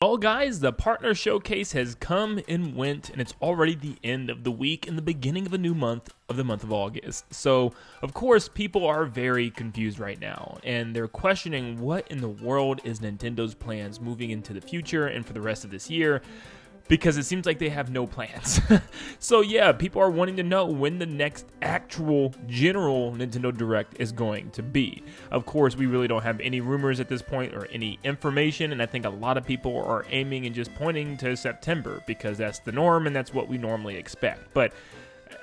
Well, guys, the partner showcase has come and went, and it's already the end of the week and the beginning of a new month, of the month of August. So, of course, people are very confused right now, and they're questioning what in the world is Nintendo's plans moving into the future and for the rest of this year, because it seems like they have no plans. So yeah, people are wanting to know when the next actual general Nintendo Direct is going to be. Of course, we really don't have any rumors at this point or any information, and I think a lot of people are aiming and just pointing to September because that's the norm and that's what we normally expect. But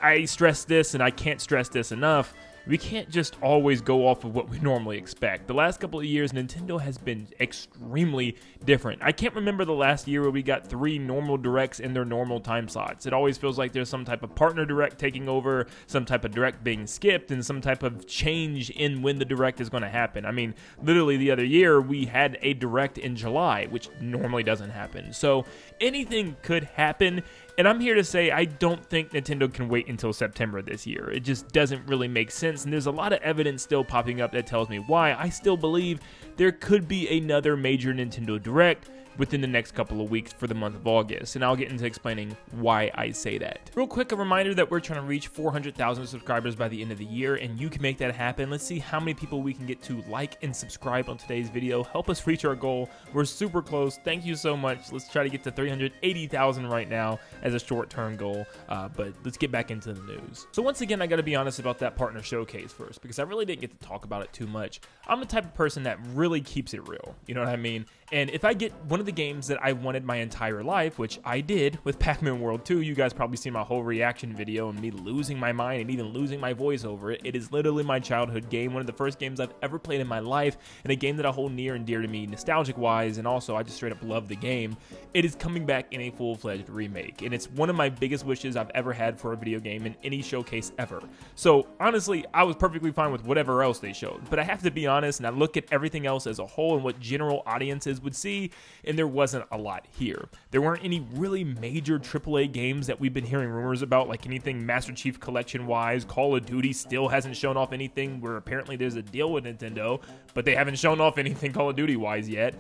I stress this, and I can't stress this enough, we can't just always go off of what we normally expect. The last couple of years, Nintendo has been extremely different. I can't remember the last year where we got 3 normal directs in their normal time slots. It always feels like there's some type of partner direct taking over, some type of direct being skipped, and some type of change in when the direct is going to happen. I mean, literally the other year, we had a direct in July, which normally doesn't happen. So anything could happen. And I'm here to say I don't think Nintendo can wait until September this year. It just doesn't really make sense, and there's a lot of evidence still popping up that tells me why I still believe there could be another major Nintendo Direct within the next couple of weeks for the month of August, and I'll get into explaining why I say that. Real quick, a reminder that we're trying to reach 400,000 subscribers by the end of the year, and you can make that happen. Let's see how many people we can get to like and subscribe on today's video. Help us reach our goal. We're super close. Thank you so much. Let's try to get to 380,000 right now as a short-term goal, but let's get back into the news. So once again, I gotta be honest about that partner showcase first, because I really didn't get to talk about it too much. I'm the type of person that really keeps it real, you know what I mean? And if I get one of the games that I wanted my entire life, which I did with Pac-Man World 2, you guys probably seen my whole reaction video and me losing my mind and even losing my voice over it. It is literally my childhood game, one of the first games I've ever played in my life, and a game that I hold near and dear to me nostalgic-wise, and also I just straight up love the game. It is coming back in a full-fledged remake, and it's one of my biggest wishes I've ever had for a video game in any showcase ever. So honestly, I was perfectly fine with whatever else they showed, but I have to be honest, and I look at everything else as a whole and what general audiences would see, and there wasn't a lot here. There weren't any really major AAA games that we've been hearing rumors about, like anything Master Chief Collection wise. Call of Duty still hasn't shown off anything, where apparently there's a deal with Nintendo, but they haven't shown off anything Call of Duty wise yet.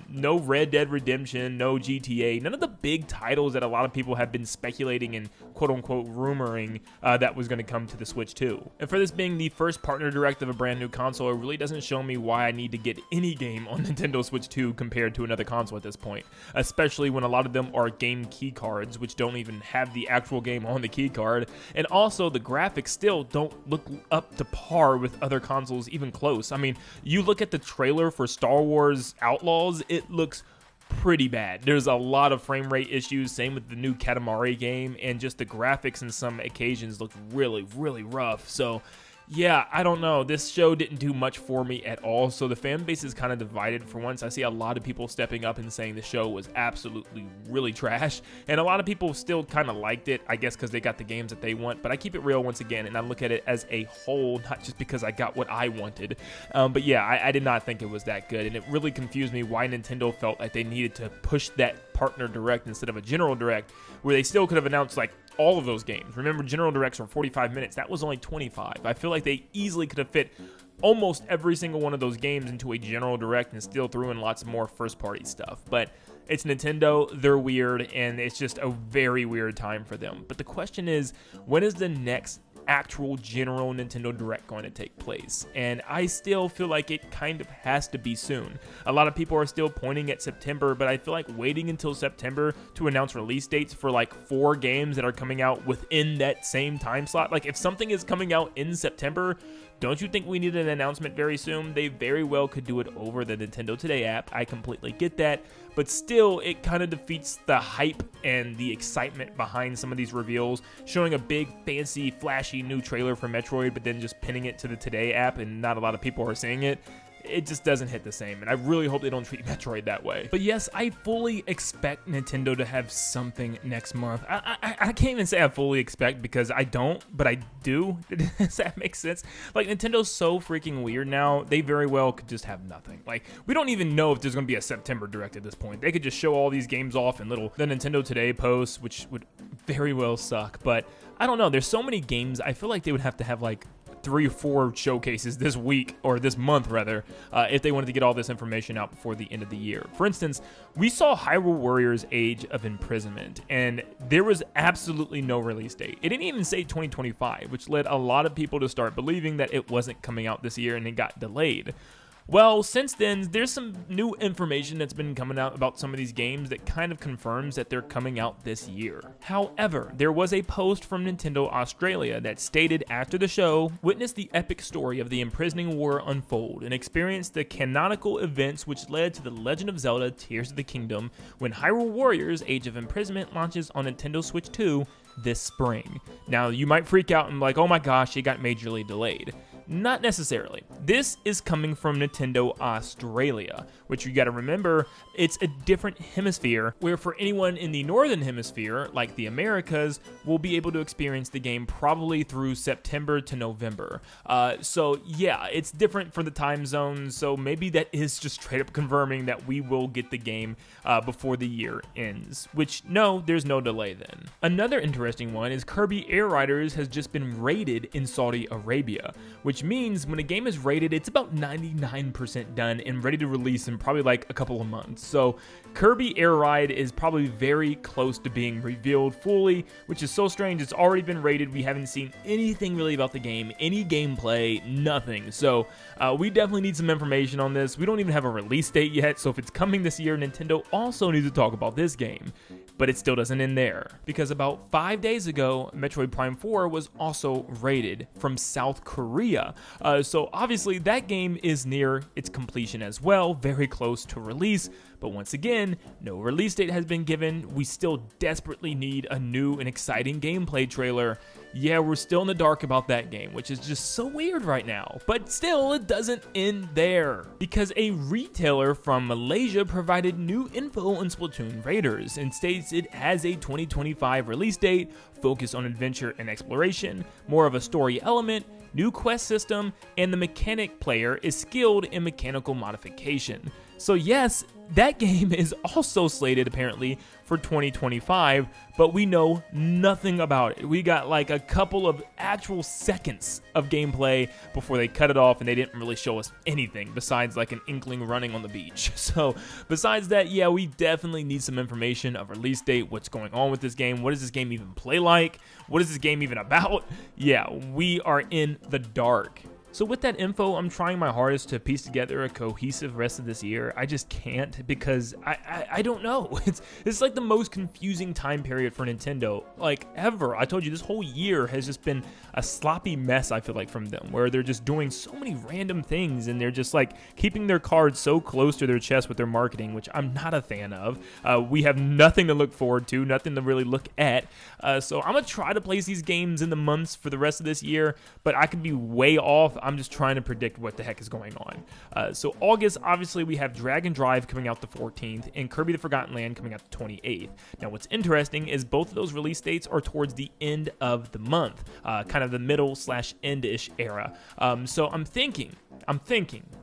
No Red Dead Redemption, no GTA, none of the big titles that a lot of people have been speculating and quote unquote rumoring that was going to come to the Switch 2. And for this being the first partner direct of a brand new console, it really doesn't show me why I need to get any game on Nintendo Switch 2 compared to another console at this point, especially when a lot of them are game key cards, which don't even have the actual game on the key card, and also the graphics still don't look up to par with other consoles, even close. I mean, you look at the trailer for Star Wars Outlaws, it looks pretty bad. There's a lot of frame rate issues, same with the new Katamari game, and just the graphics in some occasions look really, really rough. So yeah, I don't know. This show didn't do much for me at all, so the fan base is kind of divided. For once, I see a lot of people stepping up and saying the show was absolutely really trash, and a lot of people still kind of liked it, I guess because they got the games that they want, but I keep it real once again, and I look at it as a whole, not just because I got what I wanted. But yeah, I did not think it was that good, and it really confused me why Nintendo felt like they needed to push that partner direct instead of a general direct, where they still could have announced like all of those games. Remember, general directs were 45 minutes. That was only 25. I feel like they easily could have fit almost every single one of those games into a general direct and still threw in lots more first-party stuff. But it's Nintendo, they're weird, and it's just a very weird time for them. But the question is, when is the next actual general Nintendo Direct going to take place? And I still feel like it kind of has to be soon. A lot of people are still pointing at September, but I feel like waiting until September to announce release dates for like 4 games that are coming out within that same time slot. Like if something is coming out in September, don't you think we need an announcement very soon? They very well could do it over the Nintendo Today app. I completely get that, but still it kind of defeats the hype and the excitement behind some of these reveals, showing a big fancy flashy new trailer for Metroid but then just pinning it to the Today app and not a lot of people are seeing it. It just doesn't hit the same, and I really hope they don't treat Metroid that way. But yes, I fully expect Nintendo to have something next month. I can't even say I fully expect because I don't, but I do. Does that make sense? Like, Nintendo's so freaking weird now, they very well could just have nothing. Like, we don't even know if there's going to be a September Direct at this point. They could just show all these games off in the Nintendo Today posts, which would very well suck. But I don't know, there's so many games, I feel like they would have to have like 3 or 4 showcases this week, or this month rather, if they wanted to get all this information out before the end of the year. For instance, we saw Hyrule Warriors Age of Imprisonment, and there was absolutely no release date. It didn't even say 2025, which led a lot of people to start believing that it wasn't coming out this year and it got delayed. Well, since then, there's some new information that's been coming out about some of these games that kind of confirms that they're coming out this year. However, there was a post from Nintendo Australia that stated after the show, witness the epic story of the imprisoning war unfold and experience the canonical events which led to The Legend of Zelda Tears of the Kingdom when Hyrule Warriors Age of Imprisonment launches on Nintendo Switch 2 this spring. Now, you might freak out and be like, oh my gosh, it got majorly delayed. Not necessarily. This is coming from Nintendo Australia, which you gotta remember, it's a different hemisphere, where for anyone in the northern hemisphere, like the Americas, will be able to experience the game probably through September to November. So yeah, it's different for the time zones, so maybe that is just straight up confirming that we will get the game before the year ends, which no, there's no delay then. Another interesting one is Kirby Air Riders has just been rated in Saudi Arabia, which means when a game is rated, it's about 99% done and ready to release in probably like a couple of months. So Kirby Air Ride is probably very close to being revealed fully, which is so strange. It's already been rated. We haven't seen anything really about the game, any gameplay, nothing. So we definitely need some information on this. We don't even have a release date yet. So if it's coming this year, Nintendo also needs to talk about this game. But it still doesn't end there, because about 5 days ago, Metroid Prime 4 was also rated from South Korea. So obviously that game is near its completion as well, very close to release. But once again, no release date has been given. We still desperately need a new and exciting gameplay trailer. Yeah, we're still in the dark about that game, which is just so weird right now. But still, it doesn't end there, because a retailer from Malaysia provided new info on Splatoon Raiders and states it has a 2025 release date, focused on adventure and exploration, more of a story element, new quest system, and the mechanic player is skilled in mechanical modification. So yes, that game is also slated apparently for 2025, but we know nothing about it. We got like a couple of actual seconds of gameplay before they cut it off, and they didn't really show us anything besides like an inkling running on the beach. So besides that, yeah, we definitely need some information, a release date, what's going on with this game, what does this game even play like, what is this game even about? Yeah, we are in the dark. So with that info, I'm trying my hardest to piece together a cohesive rest of this year. I just can't, because I don't know. It's like the most confusing time period for Nintendo, like ever. I told you, this whole year has just been a sloppy mess, I feel like, from them, where they're just doing so many random things, and they're just like keeping their cards so close to their chest with their marketing, which I'm not a fan of. We have nothing to look forward to, nothing to really look at. So I'm gonna try to place these games in the months for the rest of this year, but I could be way off. I'm just trying to predict what the heck is going on. So August, obviously, we have Dragon Drive coming out the 14th and Kirby the Forgotten Land coming out the 28th. Now, what's interesting is both of those release dates are towards the end of the month, kind of the middle/end-ish era. So I'm thinking,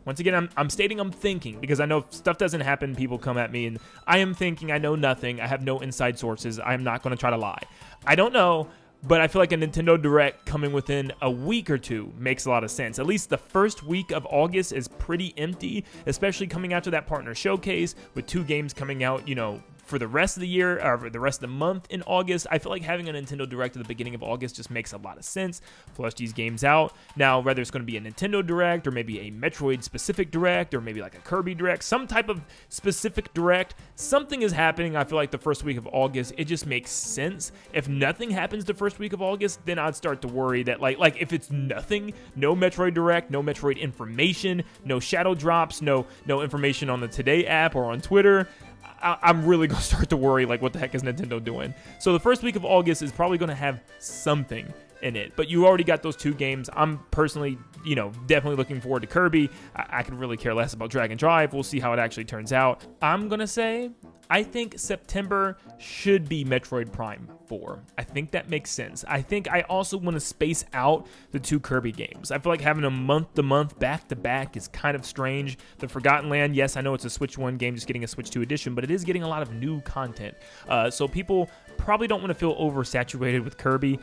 once again, I'm stating I'm thinking, because I know if stuff doesn't happen, people come at me, and I am thinking, I know nothing, I have no inside sources, I'm not going to try to lie. I don't know, but I feel like a Nintendo Direct coming within a week or two makes a lot of sense. At least the first week of August is pretty empty, especially coming after that partner showcase with 2 games coming out, you know, for the rest of the year, or for the rest of the month in August. I feel like having a Nintendo Direct at the beginning of August just makes a lot of sense. Flush these games out. Now, whether it's going to be a Nintendo Direct, or maybe a Metroid-specific Direct, or maybe like a Kirby Direct, some type of specific Direct, something is happening, I feel like, the first week of August. It just makes sense. If nothing happens the first week of August, then I'd start to worry that, like if it's nothing, no Metroid Direct, no Metroid information, no Shadow Drops, no information on the Today app or on Twitter, I'm really going to start to worry, like, what the heck is Nintendo doing? So the first week of August is probably going to have something in it, but you already got those 2 games. I'm personally, you know, definitely looking forward to Kirby. I could really care less about Dragon Drive. We'll see how it actually turns out. I'm going to say, I think September should be Metroid Prime 4. I think that makes sense. I think I also want to space out the 2 Kirby games. I feel like having a month-to-month, back-to-back is kind of strange. The Forgotten Land, yes, I know it's a Switch 1 game, just getting a Switch 2 edition, but it is getting a lot of new content. So people probably don't want to feel oversaturated with Kirby.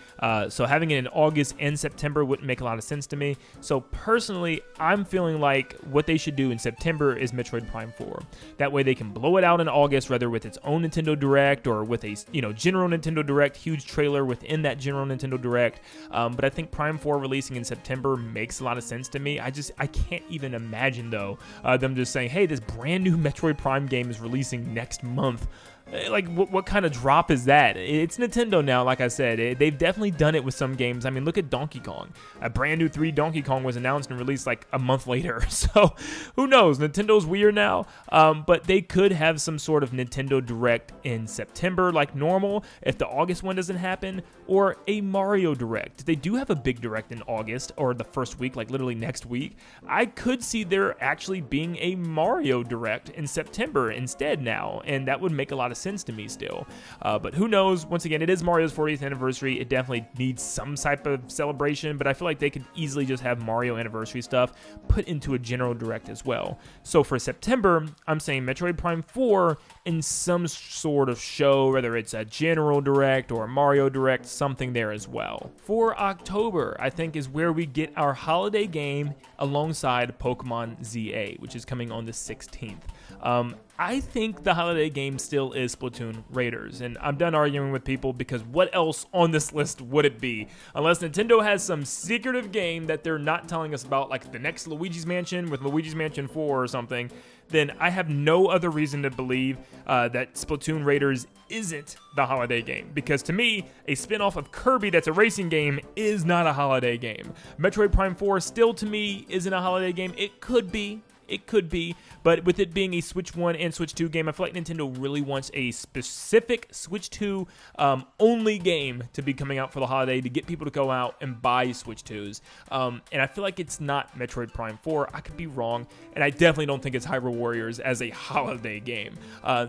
So having it in August and September wouldn't make a lot of sense to me. So personally, I'm feeling like what they should do in September is Metroid Prime 4. That way they can blow it out in August, whether with its own Nintendo Direct or with a general Nintendo Direct, huge trailer within that general Nintendo Direct. But I think Prime 4 releasing in September makes a lot of sense to me. I can't even imagine though them just saying, hey, this brand new Metroid Prime game is releasing next month. Like, what kind of drop is that? It's Nintendo now, like I said. They've definitely done it with some games. I mean, look at Donkey Kong. A brand new 3 Donkey Kong was announced and released like a month later. So, who knows? Nintendo's weird now. But they could have some sort of Nintendo Direct in September like normal if the August one doesn't happen, or a Mario Direct. They do have a big Direct in August, or the first week, like literally next week. I could see there actually being a Mario Direct in September instead now, and that would make a lot of sense to me still. But who knows? Once again, it is Mario's 40th anniversary. It definitely needs some type of celebration, but I feel like they could easily just have Mario anniversary stuff put into a general Direct as well. So for September, I'm saying Metroid Prime 4 in some sort of show, whether it's a general Direct or a Mario Direct, something there as well. For October, I think is where we get our holiday game alongside Pokemon ZA, which is coming on the 16th. I think the holiday game still is Splatoon Raiders, and I'm done arguing with people because what else on this list would it be? Unless Nintendo has some secretive game that they're not telling us about, like the next Luigi's Mansion with Luigi's Mansion 4 or something, then I have no other reason to believe that Splatoon Raiders isn't the holiday game. Because to me, a spin-off of Kirby that's a racing game is not a holiday game. Metroid Prime 4 still to me isn't a holiday game. It could be. It could be, but with it being a Switch 1 and Switch 2 game, I feel like Nintendo really wants a specific Switch 2 only game to be coming out for the holiday to get people to go out and buy Switch 2s. And I feel like it's not Metroid Prime 4. I could be wrong, and I definitely don't think it's Hyrule Warriors as a holiday game.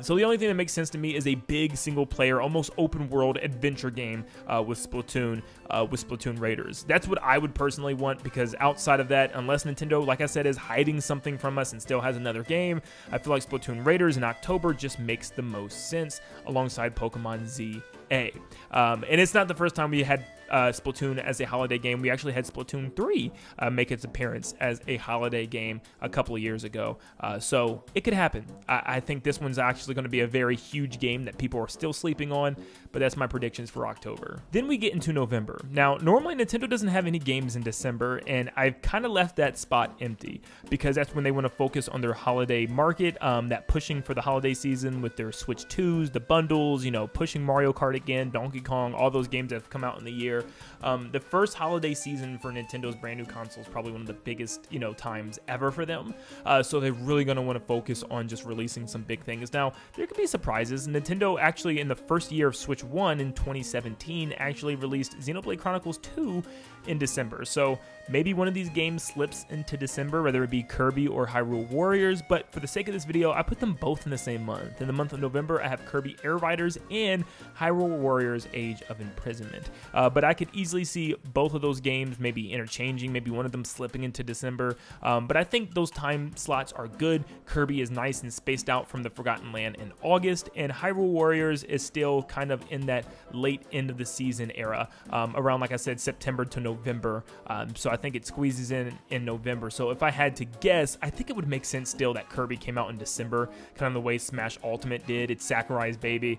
So the only thing that makes sense to me is a big single-player, almost open-world adventure game with Splatoon Raiders. That's what I would personally want, because outside of that, unless Nintendo, like I said, is hiding something from us and still has another game, I feel like Splatoon Raiders in October just makes the most sense alongside Pokemon ZA. And it's not the first time we had Splatoon as a holiday game. We actually had Splatoon 3 make its appearance as a holiday game a couple of years ago. So it could happen. I think this one's actually going to be a very huge game that people are still sleeping on, but that's my predictions for October. Then we get into November. Now, normally Nintendo doesn't have any games in December, and I've kind of left that spot empty because that's when they want to focus on their holiday market, that pushing for the holiday season with their Switch 2s, the bundles, pushing Mario Kart again, Donkey Kong, all those games that have come out in the year. The first holiday season for Nintendo's brand new console is probably one of the biggest, times ever for them. So they're really going to want to focus on just releasing some big things. Now, there could be surprises. Nintendo actually, in the first year of Switch 1 in 2017, actually released Xenoblade Chronicles 2 in December. So maybe one of these games slips into December, whether it be Kirby or Hyrule Warriors. But for the sake of this video, I put them both in the same month. In the month of November, I have Kirby Air Riders and Hyrule Warriors Age of Imprisonment. But I could easily see both of those games maybe interchanging, maybe one of them slipping into December. But I think those time slots are good. Kirby is nice and spaced out from the Forgotten Land in August, and Hyrule Warriors is still kind of in that late end of the season era, around, like I said, September to November. So I think it squeezes in November. So if I had to guess, I think it would make sense still that Kirby came out in December, kind of the way Smash Ultimate did. It's Sakurai's baby.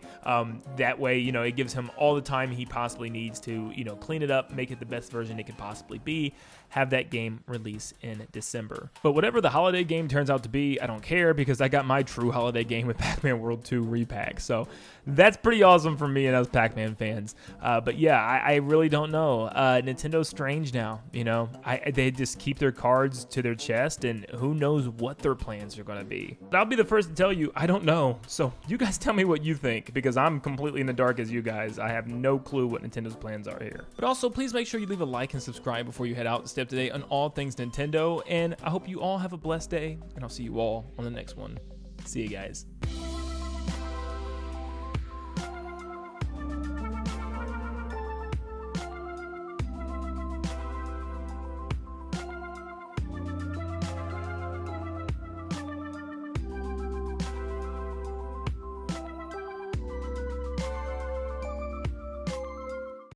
That way, it gives him all the time he possibly needs to, clean it up, make it the best version it could possibly be, have that game release in December. But whatever the holiday game turns out to be, I don't care, because I got my true holiday game with Pac-Man World 2 repack. So that's pretty awesome for me and us Pac-Man fans. But yeah, I really don't know. Nintendo's strange now, they just keep their cards to their chest, and who knows what their plans are going to be. But I'll be the first to tell you, I don't know. So you guys tell me what you think, because I'm completely in the dark as you guys. I have no clue what Nintendo's plans are here. But also, please make sure you leave a like and subscribe before you head out and stay up to date on all things Nintendo. And I hope you all have a blessed day, and I'll see you all on the next one. See you guys.